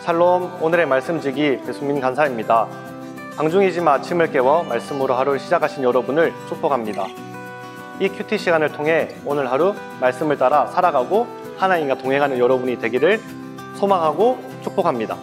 샬롬, 오늘의 말씀지기 배수민 간사입니다. 방중이지만 아침을 깨워 말씀으로 하루를 시작하신 여러분을 축복합니다. 이 큐티 시간을 통해 오늘 하루 말씀을 따라 살아가고 하나님과 동행하는 여러분이 되기를 소망하고 축복합니다.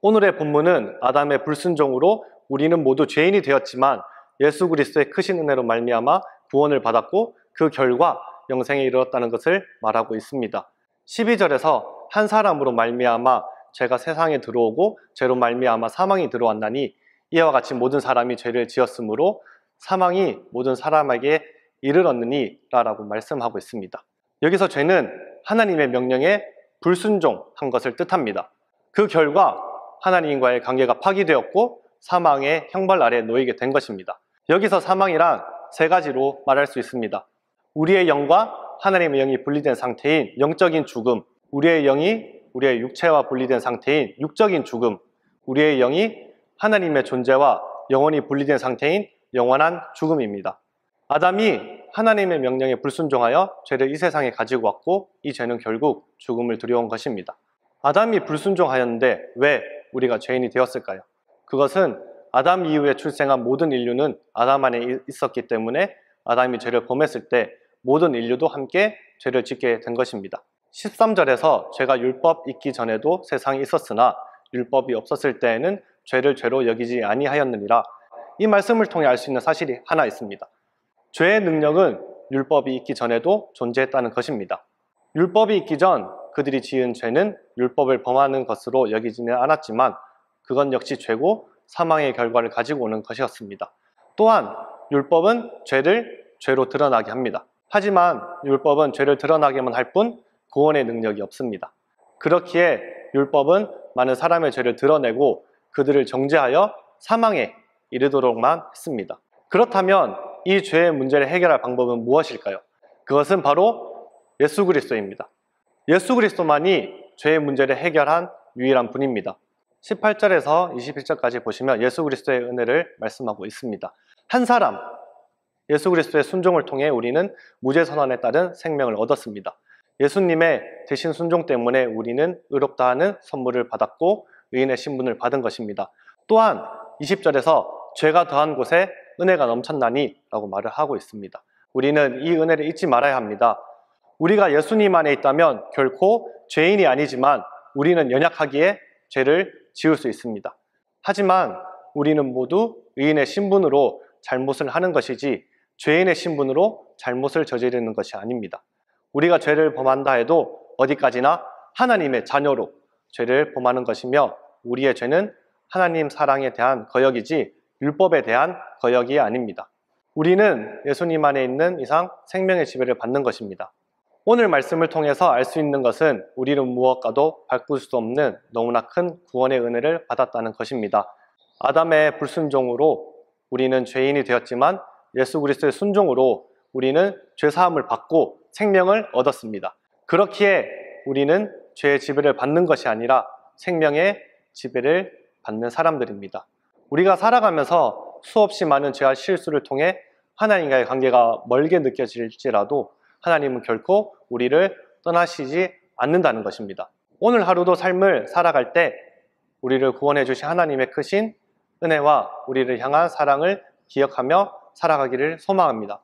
오늘의 본문은 아담의 불순종으로 우리는 모두 죄인이 되었지만 예수 그리스도의 크신 은혜로 말미암아 구원을 받았고 그 결과 영생에 이르렀다는 것을 말하고 있습니다. 12절에서 한 사람으로 말미암아 죄가 세상에 들어오고 죄로 말미암아 사망이 들어왔나니 이와 같이 모든 사람이 죄를 지었으므로 사망이 모든 사람에게 이르렀느니 라고 말씀하고 있습니다. 여기서 죄는 하나님의 명령에 불순종한 것을 뜻합니다. 그 결과 하나님과의 관계가 파기되었고 사망의 형벌 아래 놓이게 된 것입니다. 여기서 사망이란 세 가지로 말할 수 있습니다. 우리의 영과 하나님의 영이 분리된 상태인 영적인 죽음, 우리의 영이 우리의 육체와 분리된 상태인 육적인 죽음, 우리의 영이 하나님의 존재와 영원히 분리된 상태인 영원한 죽음입니다. 아담이 하나님의 명령에 불순종하여 죄를 이 세상에 가지고 왔고 이 죄는 결국 죽음을 들여온 것입니다. 아담이 불순종하였는데 왜 우리가 죄인이 되었을까요? 그것은 아담 이후에 출생한 모든 인류는 아담 안에 있었기 때문에 아담이 죄를 범했을 때 모든 인류도 함께 죄를 짓게 된 것입니다. 13절에서 죄가 율법 있기 전에도 세상에 있었으나 율법이 없었을 때에는 죄를 죄로 여기지 아니하였느니라. 이 말씀을 통해 알 수 있는 사실이 하나 있습니다. 죄의 능력은 율법이 있기 전에도 존재했다는 것입니다. 율법이 있기 전 그들이 지은 죄는 율법을 범하는 것으로 여기지는 않았지만 그건 역시 죄고 사망의 결과를 가지고 오는 것이었습니다. 또한 율법은 죄를 죄로 드러나게 합니다. 하지만 율법은 죄를 드러나게만 할 뿐 구원의 능력이 없습니다. 그렇기에 율법은 많은 사람의 죄를 드러내고 그들을 정죄하여 사망에 이르도록만 했습니다. 그렇다면 이 죄의 문제를 해결할 방법은 무엇일까요? 그것은 바로 예수 그리스도입니다. 예수 그리스도만이 죄의 문제를 해결한 유일한 분입니다. 18절에서 21절까지 보시면 예수 그리스도의 은혜를 말씀하고 있습니다. 한 사람, 예수 그리스도의 순종을 통해 우리는 무죄선언에 따른 생명을 얻었습니다. 예수님의 대신 순종 때문에 우리는 의롭다 하는 선물을 받았고 의인의 신분을 받은 것입니다. 또한 20절에서 죄가 더한 곳에 은혜가 넘쳤나니 라고 말을 하고 있습니다. 우리는 이 은혜를 잊지 말아야 합니다. 우리가 예수님 안에 있다면 결코 죄인이 아니지만 우리는 연약하기에 죄를 지을 수 있습니다. 하지만 우리는 모두 의인의 신분으로 잘못을 하는 것이지 죄인의 신분으로 잘못을 저지르는 것이 아닙니다. 우리가 죄를 범한다 해도 어디까지나 하나님의 자녀로 죄를 범하는 것이며 우리의 죄는 하나님 사랑에 대한 거역이지 율법에 대한 거역이 아닙니다. 우리는 예수님 안에 있는 이상 생명의 지배를 받는 것입니다. 오늘 말씀을 통해서 알 수 있는 것은 우리는 무엇과도 바꿀 수 없는 너무나 큰 구원의 은혜를 받았다는 것입니다. 아담의 불순종으로 우리는 죄인이 되었지만 예수 그리스도의 순종으로 우리는 죄사함을 받고 생명을 얻었습니다. 그렇기에 우리는 죄의 지배를 받는 것이 아니라 생명의 지배를 받는 사람들입니다. 우리가 살아가면서 수없이 많은 죄와 실수를 통해 하나님과의 관계가 멀게 느껴질지라도 하나님은 결코 우리를 떠나시지 않는다는 것입니다. 오늘 하루도 삶을 살아갈 때 우리를 구원해 주신 하나님의 크신 은혜와 우리를 향한 사랑을 기억하며 살아가기를 소망합니다.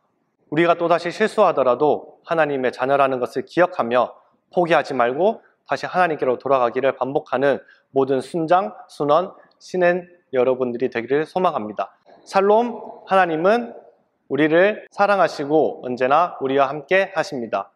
우리가 또다시 실수하더라도 하나님의 자녀라는 것을 기억하며 포기하지 말고 다시 하나님께로 돌아가기를 반복하는 모든 순장, 순원, 신은 여러분들이 되기를 소망합니다. 샬롬, 하나님은 우리를 사랑하시고 언제나 우리와 함께 하십니다.